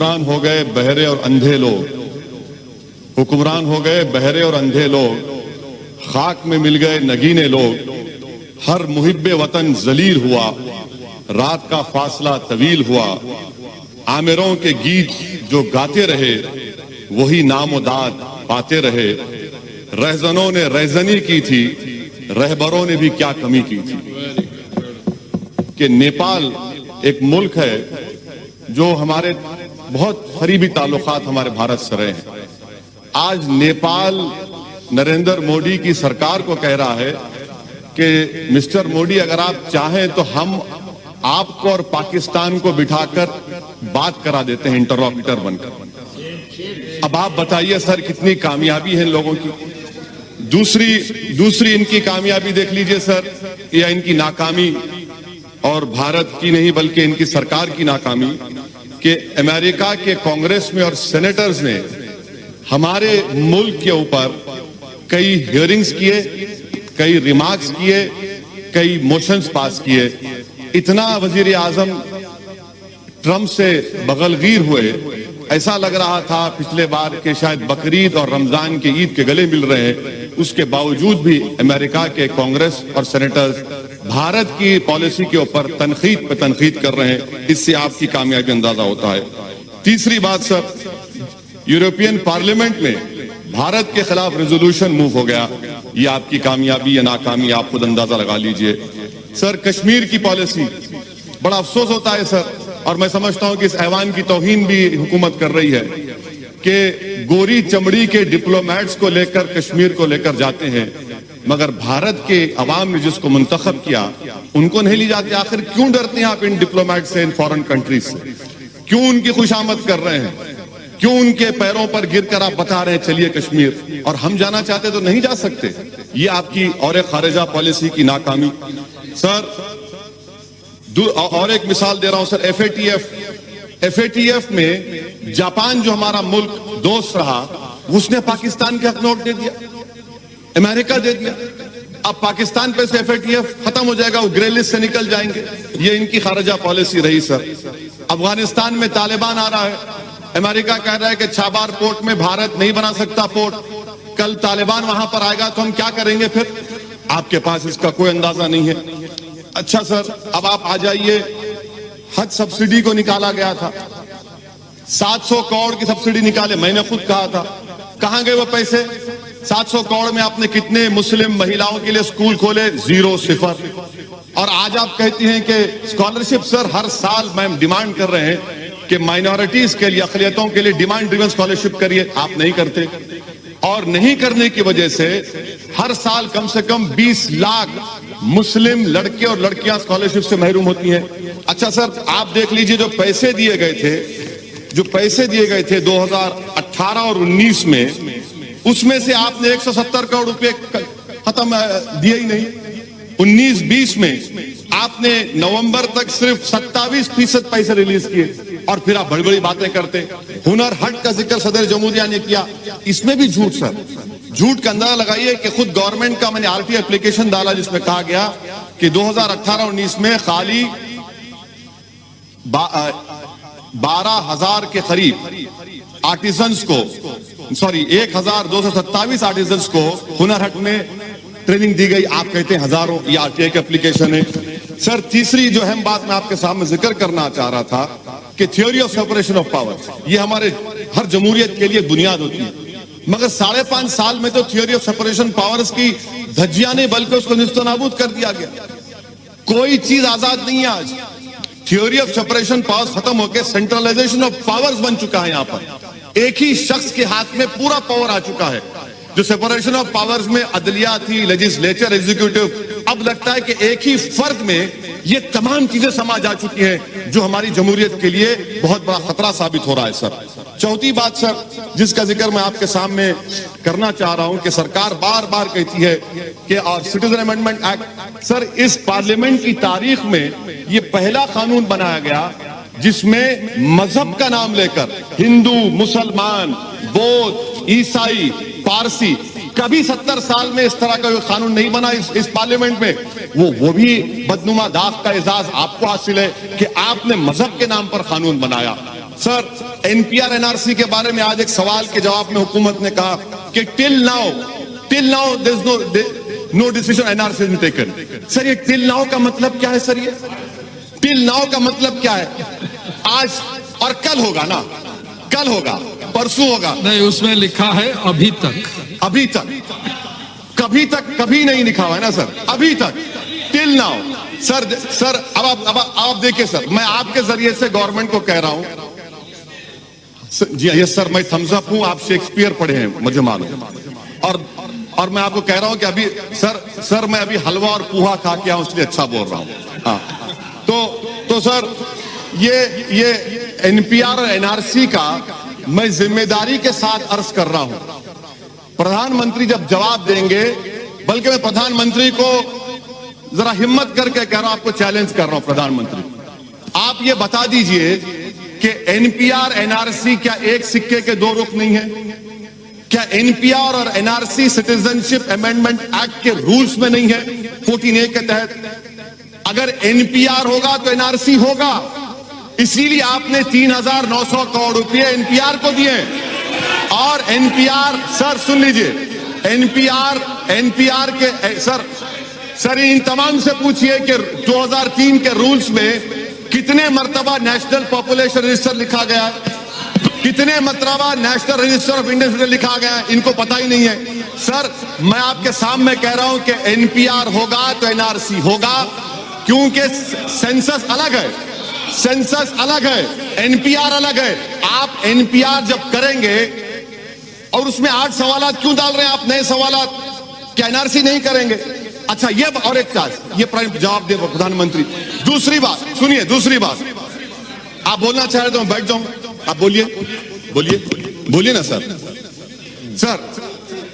हुक्मरान हो गए बहरे और अंधे लोग, हुक्मरान हो गए बहरे और अंधे लोग, खाक में मिल गए नगीने लोग, हर मुहिब्बे वतन जलील हुआ, रात का फासला तवील हुआ, आमिरों के गीत जो गाते रहे वही नाम दाद पाते रहे, रहजनों ने रहजनी की थी, रहबरों ने भी क्या कमी की थी। कि नेपाल एक मुल्क है जो हमारे बहुत करीबी ताल्लुकात हमारे भारत से रहे हैं। आज नेपाल नरेंद्र मोदी की सरकार को कह रहा है कि मिस्टर मोदी अगर आप चाहें तो हम आपको और पाकिस्तान को बिठाकर बात करा देते हैं इंटरलॉक्यूटर बनकर। अब आप बताइए सर कितनी कामयाबी है इन लोगों की। दूसरी इनकी कामयाबी देख लीजिए सर, या इनकी नाकामी, और भारत की नहीं बल्कि इनकी सरकार की नाकामी, कि अमेरिका के कांग्रेस में और सेनेटर्स ने हमारे मुल्क के ऊपर कई हियरिंग्स किए, कई रिमार्क्स किए, कई मोशंस पास किए। इतना वजीर आजम ट्रंप से बगलगीर हुए, ऐसा लग रहा था पिछले बार के शायद बकरीद और रमजान के ईद के गले मिल रहे हैं। उसके बावजूद भी अमेरिका के कांग्रेस और सेनेटर्स भारत की पॉलिसी के ऊपर तनकीद पे तनकीद कर रहे हैं। इससे आपकी कामयाबी अंदाजा होता है। तीसरी बात सर, यूरोपियन पार्लियामेंट में भारत के खिलाफ रेजोल्यूशन मूव हो गया। ये आपकी कामयाबी या नाकामी आप खुद अंदाजा लगा लीजिए। सर कश्मीर की पॉलिसी, बड़ा अफसोस होता है सर, और मैं समझता हूं कि इस ऐवान की तौहीन भी हुकूमत कर रही है कि गोरी चमड़ी के डिप्लोमेट्स को लेकर कश्मीर को लेकर जाते हैं, मगर भारत के अवाम ने जिसको मुंतखब किया उनको नहीं ले जाते। आखिर क्यों डरते हैं आप इन डिप्लोमेट से, इन फॉरेन कंट्रीज से? क्यों उनकी खुशामद कर रहे हैं? क्यों उनके पैरों पर गिरकर आप बता रहे हैं चलिए कश्मीर, और हम जाना चाहते तो नहीं जा सकते? ये आपकी और एक खारिजा पॉलिसी की नाकामी। सर और एक मिसाल दे रहा हूं सर, एफएटीएफ में जापान जो हमारा मुल्क दोस्त रहा, उसने पाकिस्तान के हक नोट दे दिया, अमेरिका दे दिया। अब पाकिस्तान पे से एफएटीएफ खत्म हो जाएगा, वो ग्रे लिस्ट से निकल जाएंगे। ये इनकी खारिजा पॉलिसी रही सर। अफगानिस्तान में तालिबान आ रहा है, अमेरिका कह रहा है कि छाबार पोर्ट में भारत नहीं बना सकता पोर्ट। कल तालिबान वहां पर आएगा तो हम क्या करेंगे फिर? आपके पास इसका कोई अंदाजा नहीं है। अच्छा सर, अब आप आ जाइए, हज सब्सिडी को निकाला गया था, 700 करोड़ की सब्सिडी निकाले। मैंने खुद कहा था कहां गए वो पैसे? 700 करोड़ में आपने कितने मुस्लिम महिलाओं के लिए स्कूल खोले? 0, 0। और आज आप कहती हैं कि स्कॉलरशिप। सर हर साल मैम डिमांड कर रहे हैं कि माइनॉरिटीज के लिए, अक़लियतों के लिए डिमांड ड्रिवन स्कॉलरशिप करिए, आप नहीं करते। और नहीं करने की वजह से हर साल कम से कम 20 लाख मुस्लिम लड़के और लड़कियां स्कॉलरशिप से महरूम होती हैं। अच्छा सर आप देख लीजिए, जो पैसे दिए गए थे 2018 और 19 में, उसमें से आपने 170 करोड़ रुपए खत्म दिए ही नहीं। 19-20 में आपने नवंबर तक सिर्फ 27% पैसे रिलीज किए, और फिर आप बड़ी बड़ी बातें करते। हुनर हट का जिक्र सदर जमहूरिया ने किया, इसमें भी झूठ सर। झूठ का अंदाजा लगाइए कि खुद गवर्नमेंट का मैंने आरटीआई एप्लीकेशन डाला जिसमें कहा गया कि 2018-19 में खाली 12,000 के करीब आर्टिजन्स को, 1,227 आर्टिजन्स को हुनर हट में ट्रेनिंग दी गई। आप कहते हैं हजारों, ये आरटीआई का एप्लीकेशन है। सर तीसरी जो अहम बात मैं आपके सामने जिक्र करना चाह रहा था कि theory of separation of power, ये हमारे हर जमहूरियत के लिए बुनियाद होती है, मगर 5.5 साल में तो थ्योरी ऑफ सेपरेशन पावर्स की धज्जियां नहीं बल्कि उसको निस्तनाबूद कर दिया गया। कोई चीज आजाद नहीं है आज। थ्योरी ऑफ सेपरेशन पावर्स खत्म होकर सेंट्रलाइजेशन ऑफ पावर्स बन चुका है। यहाँ पर एक ही शख्स के हाथ में पूरा पावर आ चुका है। जो सेपरेशन ऑफ पावर्स में अदलिया थी, लेजिस्लेचर, एग्जीक्यूटिव, अब लगता है कि एक ही फर्द में ये तमाम चीजें समा जा चुकी हैं, जो हमारी जमहूरियत के लिए बहुत बड़ा खतरा साबित हो रहा है सर। चौथी बात सर जिसका जिक्र मैं आपके सामने करना चाह रहा हूं कि सरकार बार बार कहती है कि और सिटीजन अमेंडमेंट एक्ट, सर इस पार्लियामेंट की तारीख में ये पहला कानून बनाया गया जिसमें मजहब का नाम लेकर हिंदू, मुसलमान, बौद्ध, ईसाई, पारसी, कभी 70 साल में इस तरह का कानून नहीं बना इस पार्लियामेंट में। वो भी बदनुमा दाग का एजाज आपको हासिल है कि आपने मजहब के नाम पर कानून बनाया। सर, एनपीआर एनआरसी के बारे में आज एक सवाल के जवाब में हुकूमत ने कहा कि till now there is no decision NRC is taken. Sir, ये टिल नाउ का मतलब क्या है? सर, ये टिल नाउ का मतलब क्या है? आज और कल होगा ना, कल होगा, परसों होगा। नहीं, उसमें लिखा है अभी तक। अभी तक, कभी तक, कभी नहीं लिखा हुआ है ना सर, अभी तक, टिल नाउ। सर अब आप देखिए सर, मैं आपके जरिए से गवर्नमेंट को कह रहा हूं, जी यस सर, मैं थम्स अप हूं, आप शेक्सपियर पढ़े हैं मुझे मालूम, और मैं आपको कह रहा हूं कि अभी सर मैं अभी हलवा और पूहा खा के आऊं, इसलिए अच्छा बोल रहा हूं। हाँ, तो सर ये एनपीआर और एनआरसी का मैं जिम्मेदारी के साथ अर्ज कर रहा हूं। प्रधानमंत्री जब जवाब देंगे, बल्कि मैं प्रधानमंत्री को जरा हिम्मत करके कह रहा हूं, आपको चैलेंज कर रहा हूं प्रधानमंत्री, आप ये बता दीजिए कि एनपीआर एनआरसी क्या एक सिक्के के दो रुख नहीं है? क्या एनपीआर और एनआरसी सिटीजनशिप अमेंडमेंट एक्ट के रूल्स में नहीं है 14A के तहत? अगर एनपीआर होगा तो एनआरसी होगा, इसीलिए आपने 3,900 करोड़ रुपए एनपीआर को दिए। और एनपीआर, सर सुन लीजिए, एनपीआर के सर इन तमाम से पूछिए कि 2003 के रूल्स में कितने मर्तबा नेशनल पॉपुलेशन रजिस्टर लिखा गया है, कितने मर्तबा नेशनल रजिस्टर ऑफ इंडियन लिखा गया है, इनको पता ही नहीं है। सर, मैं आपके सामने कह रहा हूं कि एनपीआर होगा तो एनआरसी होगा, क्योंकि सेंसस अलग है, सेंसस अलग है, एनपीआर अलग है। आप एनपीआर जब करेंगे और उसमें 8 सवालात क्यों डाल रहे हैं आप, नए सवालात? क्या एनआरसी नहीं करेंगे? अच्छा, ये और एक बात, ये जवाब दे प्रधानमंत्री। दूसरी बात सुनिए, दूसरी बात, आप बोलना चाह रहे तो मैं बैठ जाऊं, आप बोलिए ना सर।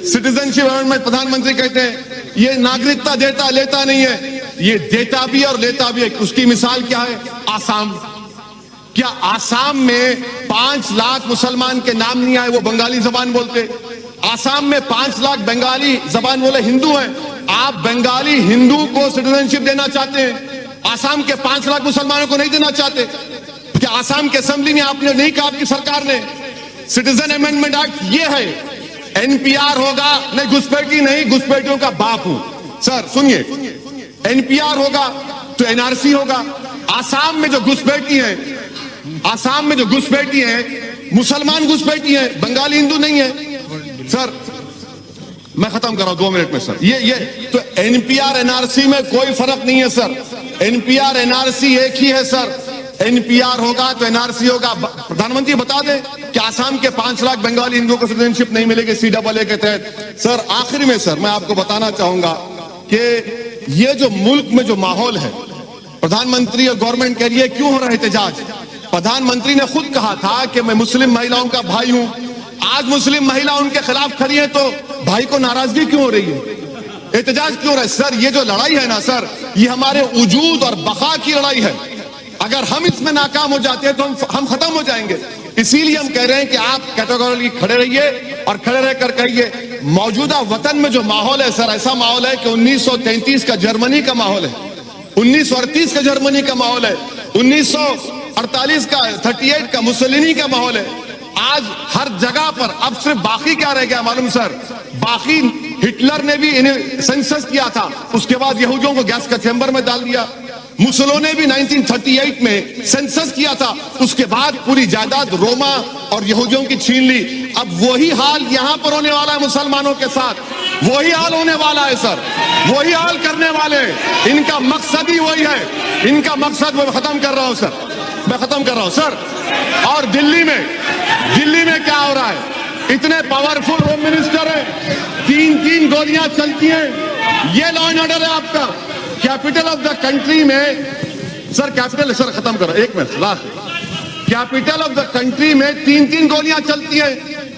सिटीजनशिप अमेंडमेंट, प्रधानमंत्री कहते हैं ये नागरिकता देता लेता नहीं है, ये देता भी और लेता भी है। उसकी मिसाल क्या है? आसाम। क्या आसाम में 5 लाख मुसलमान के नाम नहीं आए, वो बंगाली जबान बोलते? आसाम में 5 लाख बंगाली जबान बोले हिंदू हैं, आप बंगाली हिंदू को सिटीजनशिप देना चाहते हैं, आसाम के 5 लाख मुसलमानों को नहीं देना चाहते? क्या आसाम के असेंबली ने आपने नहीं कहा, आपकी सरकार ने? सिटीजन अमेंडमेंट एक्ट ये है, एनपीआर होगा, नहीं घुसपैठी नहीं, घुसपैठियों का बाप हूं। सर सुनिए, एनपीआर होगा तो एनआरसी होगा। आसाम में जो घुसपैठी है, आसाम में जो घुसपैठी है, मुसलमान घुसपैठी है, बंगाली हिंदू नहीं है। सर मैं खत्म कर रहा हूं 2 मिनट में। सर ये तो एनपीआर एनआरसी में कोई फर्क नहीं है सर, एनपीआर एनआरसी एक ही है सर। एनपीआर होगा तो एनआरसी होगा। प्रधानमंत्री बता दें कि आसाम के 5 लाख बंगाली हिंदुओं को सिटीजनशिप नहीं मिलेगी CAA के तहत। सर आखिर में सर मैं आपको बताना चाहूंगा कि ये जो मुल्क में जो माहौल है, प्रधानमंत्री और गवर्नमेंट कह रही है क्यों हो रहा है एहतजाज? प्रधानमंत्री ने खुद कहा था कि मैं मुस्लिम महिलाओं का भाई हूं। आज मुस्लिम महिला उनके खिलाफ खड़ी है तो भाई को नाराजगी क्यों हो रही है, एहतजाज क्यों हो रहा है? सर ये जो लड़ाई है ना सर, ये हमारे वजूद और बका की लड़ाई है। अगर हम इसमें नाकाम हो जाते हैं तो हम खत्म हो जाएंगे। इसीलिए हम कह रहे हैं कि आप कैटेगोरिकली खड़े रहिए और खड़े रहकर कहिए। मौजूदा वतन में जो माहौल है सर, ऐसा माहौल है कि 1933 का जर्मनी का माहौल है, 1938 का जर्मनी का माहौल है, 1948 का 38 का मुसोलिनी का माहौल है। आज हर जगह पर अब सिर्फ बाकी क्या रह गया मालूम सर? बाकी हिटलर ने भी इन्हें सेंसस किया था, उसके बाद यहूदियों को गैस का चैम्बर में डाल दिया। मुसोलिनी ने भी 1938 में सेंसस किया था, उसके बाद पूरी जायदाद रोमा और यहूदियों की छीन ली। अब वही हाल यहां पर होने वाला है मुसलमानों के साथ, वही हाल होने वाला है सर, वही हाल करने वाले। इनका मकसद ही वही है, इनका मकसद मैं खत्म कर रहा हूं सर, मैं खत्म कर रहा हूं सर। और दिल्ली में क्या हो रहा है? इतने पावरफुल होम मिनिस्टर है, 3 गोलियां चलती हैं, ये लॉ एंड ऑर्डर है आपका। कैपिटल ऑफ द कंट्री में सर, कैपिटल सर खत्म करो, 1 minute last. Capital of the country में 3 गोलियां चलती हैं।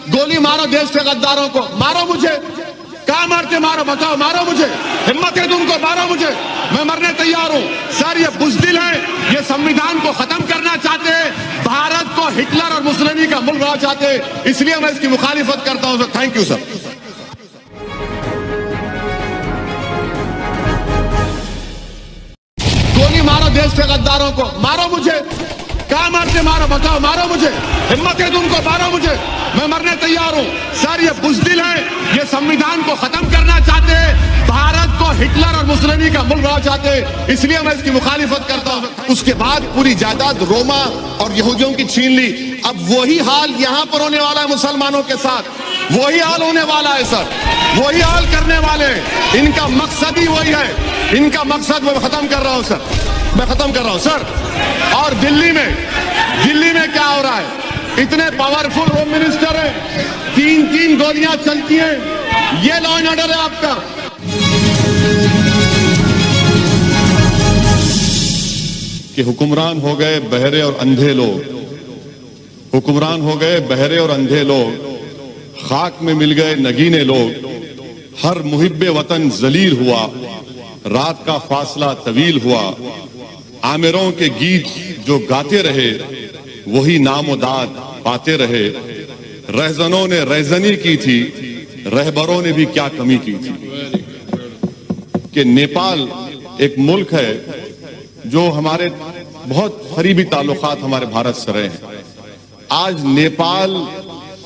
गोली मारो देश के गद्दारों को, मारो मुझे, कहां मारते मारो, बताओ, मारो मुझे, हिम्मत है तुमको, मारो मुझे, मैं मरने तैयार हूं। सर ये बुज़दिल है, ये संविधान को खत्म करना चाहते हैं, भारत को हिटलर और मुसोलिनी का मुल्क बनाना चाहते हैं, इसलिए मैं इसकी मुखालिफत करता हूं सर। Thank you sir. गोली मारो देश के गद्दारों को, मारो मुझे, कहां मारते मारो, बताओ, मारो मुझे, हिम्मत है तुमको, मारो मुझे, मैं मरने तैयार हूं। सर ये बुज़दिल है, ये संविधान को खत्म करना चाहते हैं, भारत को हिटलर और मुसोलिनी का मुल्क बनाना चाहते हैं, इसलिए मैं इसकी मुखालिफत करता हूं। उसके बाद पूरी जायदाद रोमा और यहूदियों की छीन ली। अब वही हाल यहां पर होने वाला है मुसलमानों के साथ, वही हाल होने वाला है सर, वही हाल करने वाले हैं। इनका मकसद ही वही है, इनका मकसद मैं खत्म कर रहा हूं सर, मैं खत्म कर रहा हूं सर। और दिल्ली में क्या हो रहा है, इतने पावरफुल होम मिनिस्टर हैं, 3-3 गोलियां चलती हैं, ये लॉ एंड ऑर्डर है आपका। कि हुक्मरान हो गए बहरे और अंधे लोग, हुक्मरान हो गए बहरे और अंधे लोग, खाक में मिल गए नगीने लोग, हर मुहिब्बे वतन जलील हुआ, रात का फासला तवील हुआ, आमिरों के गीत जो गाते रहे वही नामोदाद पाते रहे, रहजनों ने रहजनी की थी, रहबरों ने भी क्या कमी की थी। कि नेपाल एक मुल्क है जो हमारे बहुत करीबी ताल्लुकात हमारे भारत से रहे हैं। आज नेपाल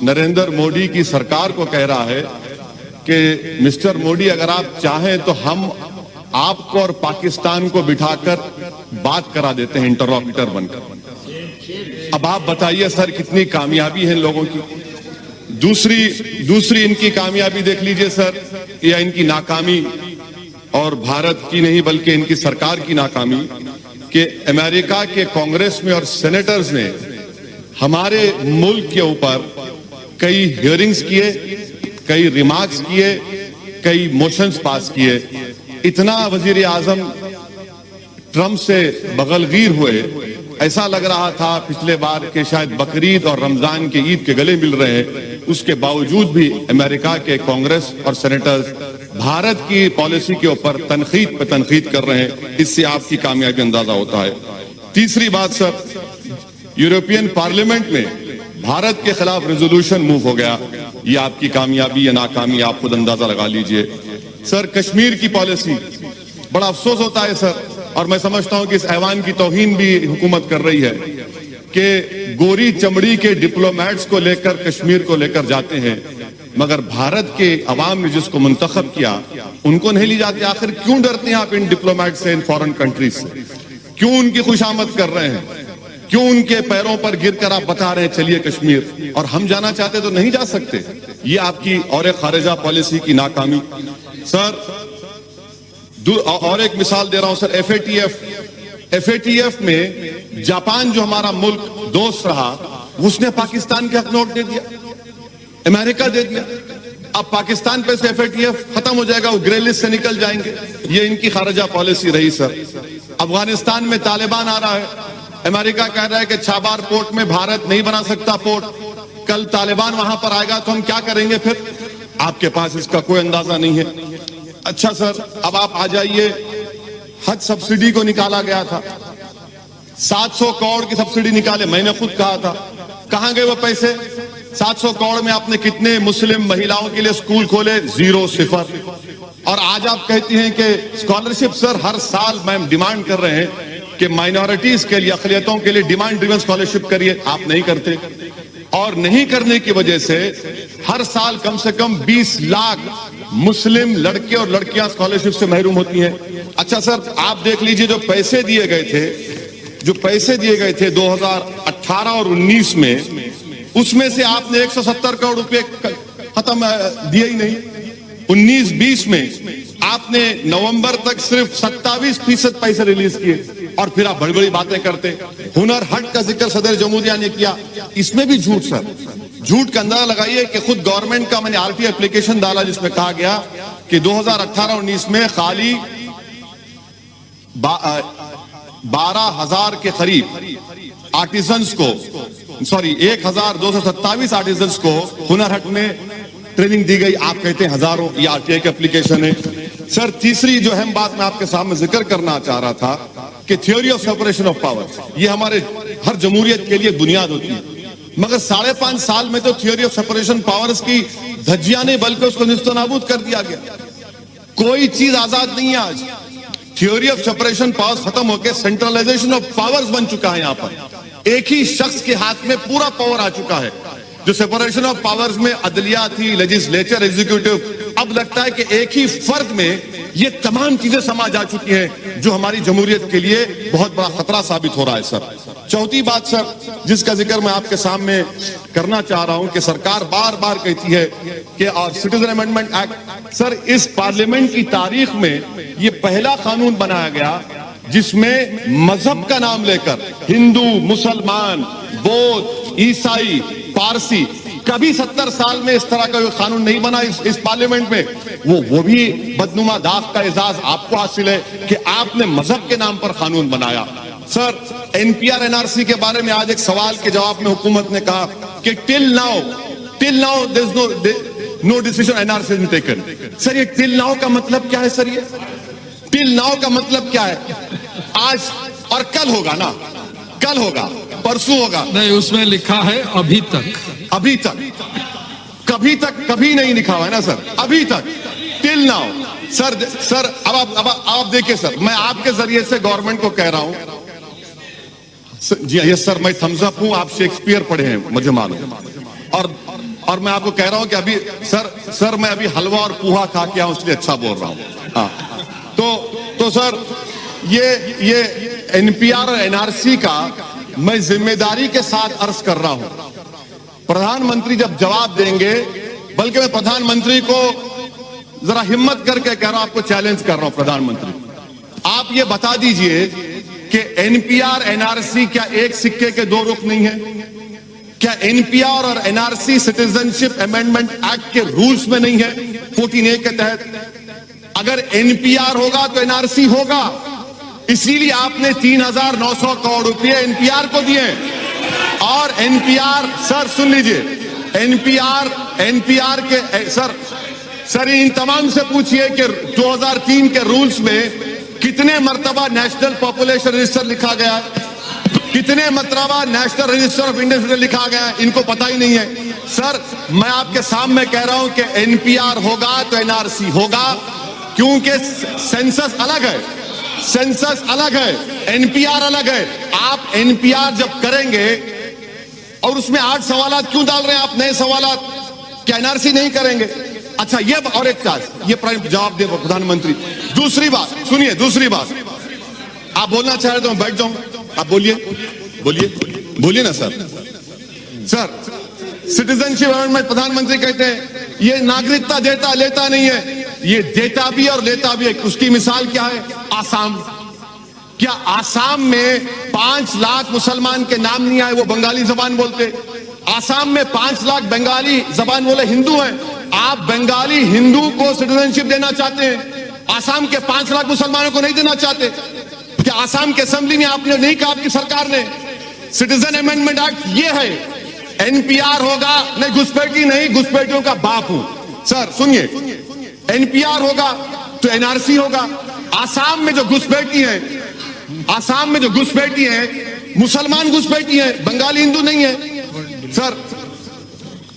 नरेंद्र मोदी की सरकार को कह रहा है कि मिस्टर मोदी अगर आप चाहें तो हम आपको और पाकिस्तान को बिठाकर बात करा देते हैं इंटरलॉक्यूटर बनकर। अब आप बताइए सर कितनी कामयाबी है इन लोगों की। दूसरी इनकी कामयाबी देख लीजिए सर, या इनकी नाकामी, और भारत की नहीं बल्कि इनकी सरकार की नाकामी, कि अमेरिका के कांग्रेस में और सेनेटर्स ने हमारे मुल्क के ऊपर कई हियरिंग्स किए, कई रिमार्क्स किए, कई मोशंस पास किए। इतना वजीर आजम ट्रंप से बगलगीर हुए, ऐसा लग रहा था पिछले बार के शायद बकरीद और रमजान के ईद के गले मिल रहे हैं। उसके बावजूद भी अमेरिका के कांग्रेस और सेनेटर्स भारत की पॉलिसी के ऊपर तनकीद पे तनकीद कर रहे हैं। इससे आपकी कामयाबी अंदाजा होता है। तीसरी बात सर, यूरोपियन पार्लियामेंट में भारत के खिलाफ रेजोल्यूशन मूव हो गया, ये आपकी कामयाबी या नाकामी आप खुद अंदाजा लगा लीजिए। सर कश्मीर की पॉलिसी, बड़ा अफसोस होता है सर, और मैं समझता हूं कि इस ऐवान की तौहीन भी हुकूमत कर रही है कि गोरी चमड़ी के डिप्लोमेट्स को लेकर कश्मीर को लेकर जाते हैं, मगर भारत के अवाम ने जिसको मुंतखब किया उनको नहीं ली जाती। आखिर क्यों डरते हैं आप इन डिप्लोमेट से, इन फॉरेन कंट्रीज से? क्यों उनकी खुशामद कर रहे हैं? क्यों उनके पैरों पर गिरकर आप बता रहे हैं चलिए कश्मीर, और हम जाना चाहते तो नहीं जा सकते? ये आपकी और एक खारिजा पॉलिसी की नाकामी। सर और एक मिसाल दे रहा हूं सर, एफएटीएफ में जापान जो हमारा मुल्क दोस्त रहा, उसने पाकिस्तान के हक नोट दे दिया, अमेरिका दे दिया। अब पाकिस्तान पे से एफएटीएफ खत्म हो जाएगा, वो ग्रे लिस्ट से निकल जाएंगे। ये इनकी खारिजा पॉलिसी रही सर। अफगानिस्तान में तालिबान आ रहा है, अमेरिका कह रहा है कि छाबार पोर्ट में भारत नहीं बना सकता पोर्ट, कल तालिबान वहां पर आएगा तो हम क्या करेंगे फिर? आपके पास इसका कोई अंदाजा नहीं है। अच्छा सर, अब आप आ जाइए, हज सब्सिडी को निकाला गया था, 700 करोड़ की सब्सिडी निकाले, मैंने खुद कहा था, कहां गए वो पैसे? 700 करोड़ में आपने कितने मुस्लिम महिलाओं के लिए स्कूल खोले? 0, 0। और आज आप कहती हैं कि स्कॉलरशिप। सर हर साल मैम डिमांड कर रहे हैं कि माइनॉरिटीज के लिए, अक़लियतों के लिए डिमांड ड्रिवन स्कॉलरशिप करिए, आप नहीं करते। और नहीं करने की वजह से हर साल कम से कम 20 लाख मुस्लिम लड़के और लड़कियां स्कॉलरशिप से महरूम होती हैं। अच्छा सर, आप देख लीजिए जो पैसे दिए गए थे 2018 और 19 में, उसमें से आपने 170 करोड़ रुपए खत्म दिए ही नहीं। 19-20 में आपने नवंबर तक सिर्फ 27% पैसे रिलीज किए, और फिर आप बड़ी बड़ी बातें करते। हुनर हाट का जिक्र सदर जमहूरिया ने किया, इसमें भी झूठ सर। झूठ का अंदाजा लगाइए कि खुद गवर्नमेंट का मैंने आरटीआई एप्लीकेशन डाला जिसमें कहा गया कि 2018-19 में खाली 12,000 के करीब आर्टिजन्स को, 1,227 आर्टिजन्स को हुनर हाट में ट्रेनिंग दी गई। आप कहते हैं हजारों, ये आरटीआई की एप्लीकेशन है। सर तीसरी जो अहम बात मैं आपके सामने जिक्र करना चाह रहा था कि theory of separation of power, ये हमारे हर जमहूरियत के लिए बुनियाद होती है, मगर 5.5 साल में तो थ्योरी ऑफ सेपरेशन पावर्स की धज्जियां नहीं बल्कि उसको निस्तनाबूद कर दिया गया। कोई चीज आजाद नहीं है आज। थ्योरी ऑफ सेपरेशन पावर्स खत्म होकर सेंट्रलाइजेशन ऑफ पावर्स बन चुका है यहाँ पर। एक ही शख्स के हाथ में पूरा पावर आ चुका है। जो सेपरेशन ऑफ पावर्स में अदलिया थी, लेजिस्लेचर, एग्जीक्यूटिव, अब लगता है कि एक ही फर्द में ये तमाम चीजें समा जा चुकी हैं जो हमारी जमहूरियत के लिए बहुत बड़ा खतरा साबित हो रहा है सर। चौथी बात सर जिसका जिक्र मैं आपके सामने करना चाह रहा हूं कि सरकार बार बार कहती है कि सिटीजन अमेंडमेंट एक्ट, सर इस पार्लियामेंट की तारीख में ये पहला कानून बनाया गया जिसमें मजहब का नाम लेकर हिंदू, मुसलमान, बौद्ध, ईसाई, पारसी, कभी 70 साल में इस तरह का कोई कानून नहीं बना इस पार्लियामेंट में। वो भी बदनुमा दाग का एजाज आपको हासिल है कि आपने मजहब के नाम पर कानून बनाया। सर एनपीआर एनआरसी के बारे में आज एक सवाल के जवाब में हुकूमत ने कहा कि till now there is no decision NRC has been taken. Sir ये टिल नाउ का मतलब क्या है सर? ये टिल नाउ का मतलब क्या है? आज और कल होगा ना, कल होगा, परसों होगा नहीं, उसमें लिखा है अभी तक। अभी तक, कभी तक, कभी नहीं लिखा हुआ है ना सर, अभी तक, टिल नाउ। सर अब आप देखिए सर, मैं आपके जरिए से गवर्नमेंट को कह रहा हूं, जी यस सर, मैं थम्स अप हूं, आप शेक्सपियर पढ़े हैं मुझे मालूम, और मैं आपको कह रहा हूं कि अभी सर मैं अभी हलवा और पूहा खा के आऊं इसलिए अच्छा बोल रहा हूं। हाँ तो सर ये एनपीआर और एनआरसी का मैं जिम्मेदारी के साथ अर्ज कर रहा हूं। प्रधानमंत्री जब जवाब देंगे, बल्कि मैं प्रधानमंत्री को जरा हिम्मत करके कह रहा हूं, आपको चैलेंज कर रहा हूं प्रधानमंत्री, आप ये बता दीजिए कि एनपीआर एनआरसी क्या एक सिक्के के दो रुख नहीं है? क्या एनपीआर और एनआरसी सिटीजनशिप अमेंडमेंट एक्ट के रूल्स में नहीं है 14A के तहत? अगर एनपीआर होगा तो एनआरसी होगा, इसीलिए आपने 3,900 करोड़ रुपए एनपीआर को दिए। और एनपीआर, सर सुन लीजिए, एनपीआर के सर इन तमाम से पूछिए कि 2003 के रूल्स में कितने मर्तबा नेशनल पॉपुलेशन रजिस्टर लिखा गया, कितने मर्तबा नेशनल रजिस्टर ऑफ इंडियन लिखा गया, इनको पता ही नहीं है। सर मैं आपके सामने कह रहा हूं कि एनपीआर होगा तो एनआरसी होगा, क्योंकि सेंसस अलग है, सेंसस अलग है, एनपीआर अलग है। आप एनपीआर जब करेंगे और उसमें 8 सवालात क्यों डाल रहे हैं आप, नए सवालात, क्या एनआरसी नहीं करेंगे? अच्छा ये और एक बात, ये जवाब दे प्रधानमंत्री। दूसरी बात सुनिए, दूसरी बात, आप बोलना चाह रहे तो मैं बैठ जाऊं, आप बोलिए ना सर सिटीजनशिप अमेंडमेंट, प्रधानमंत्री कहते हैं ये नागरिकता देता लेता नहीं है, ये देता भी और लेता भी है। उसकी मिसाल क्या है? आसाम। क्या आसाम में 5 लाख मुसलमान के नाम नहीं आए, वो बंगाली जबान बोलते? आसाम में 5 लाख बंगाली जबान बोले हिंदू हैं, आप बंगाली हिंदू को सिटीजनशिप देना चाहते हैं, आसाम के 5 लाख मुसलमानों को नहीं देना चाहते? क्या आसाम के असेंबली में आपने नहीं कहा, आपकी सरकार ने? सिटीजन अमेंडमेंट एक्ट ये है, एनपीआर होगा, नहीं घुसपैठी नहीं, घुसपैठियों का बाप हूं। सर सुनिए, एनपीआर होगा तो एनआरसी होगा। आसाम में जो घुसपैठी है, आसाम में जो घुसपैठी है मुसलमान घुसपैठी है, बंगाली हिंदू नहीं है। सर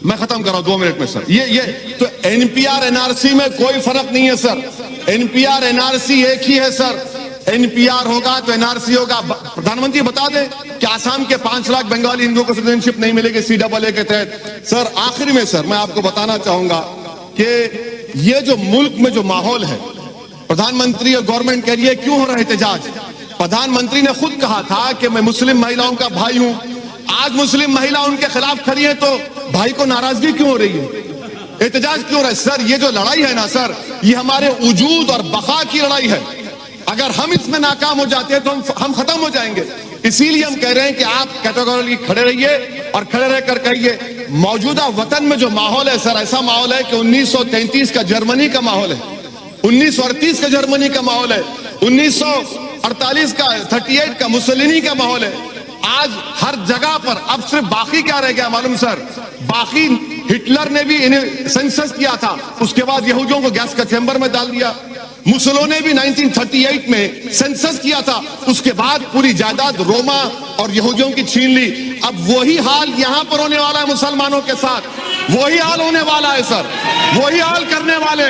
मैं खत्म कर रहा हूं 2 मिनट में सर। ये तो एनपीआर एनआरसी में कोई फर्क नहीं है सर, एनपीआर एनआरसी एक ही है सर। एनपीआर होगा तो एनआरसी होगा। प्रधानमंत्री बता दें कि आसाम के 5 लाख बंगाली हिंदुओं को सिटीजनशिप नहीं मिलेगी CAA के तहत। सर आखिर में सर मैं आपको बताना चाहूंगा कि ये जो मुल्क में जो माहौल है, प्रधानमंत्री और गवर्नमेंट कह रही है क्यों हो रहा है एहतजाज? प्रधानमंत्री ने खुद कहा था कि मैं मुस्लिम महिलाओं का भाई हूं। आज मुस्लिम महिला उनके खिलाफ खड़ी है तो भाई को नाराजगी क्यों हो रही है, एहतजाज क्यों हो रहा है? सर ये जो लड़ाई है ना सर, ये हमारे वजूद और बका की लड़ाई है। अगर हम इसमें नाकाम हो जाते हैं तो हम खत्म हो जाएंगे। इसीलिए हम कह रहे हैं कि आप कैटेगोरिकली खड़े रहिए और खड़े रहकर कहिए मौजूदा वतन में जो माहौल है सर, ऐसा माहौल है कि 1933 का जर्मनी का माहौल है, 1938 का जर्मनी का माहौल है, 1948 का 38 का मुसोलिनी का माहौल है। आज हर जगह पर अब सिर्फ बाकी क्या रह गया मालूम सर? बाकी हिटलर ने भी इन्हें सेंसस किया था, उसके बाद यहूदियों को गैस का चैम्बर में डाल दिया। मुसोलिनी ने भी 1938 में सेंसस किया था, उसके बाद पूरी जायदाद रोमा और यहूदियों की छीन ली। अब वही हाल यहां पर होने वाला है मुसलमानों के साथ, वही हाल होने वाला है सर, वही हाल करने वाले।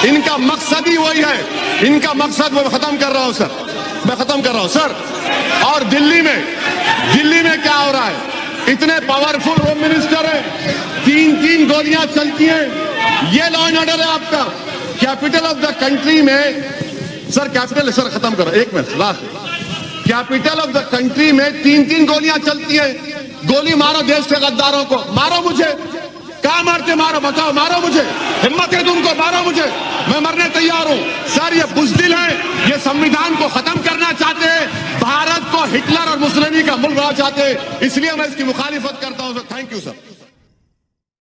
इनका मकसद ही वही है, इनका मकसद मैं खत्म कर रहा हूं सर। मैं खत्म कर रहा हूं सर। और दिल्ली में क्या हो रहा है? इतने पावरफुल होम मिनिस्टर हैं, 3-3 गोलियां चलती हैं। ये लॉ एंड ऑर्डर है आपका। कैपिटल ऑफ द कंट्री में सर, कैपिटल सर खत्म करो, एक minute last. Capital of the country में 3-3 गोलियां चलती हैं। गोली मारो देश के गद्दारों को, मारो मुझे। कहां मारते? मारो, बताओ, मारो मुझे। हिम्मत है तुमको, मारो मुझे, मैं मरने तैयार हूं। सर ये बुज़दिल है, ये संविधान को खत्म करना चाहते हैं, भारत को हिटलर और मुसलिनी का मुल्क बनाना चाहते हैं। इसलिए मैं इसकी मुखालिफत करता हूं सर। Thank you sir.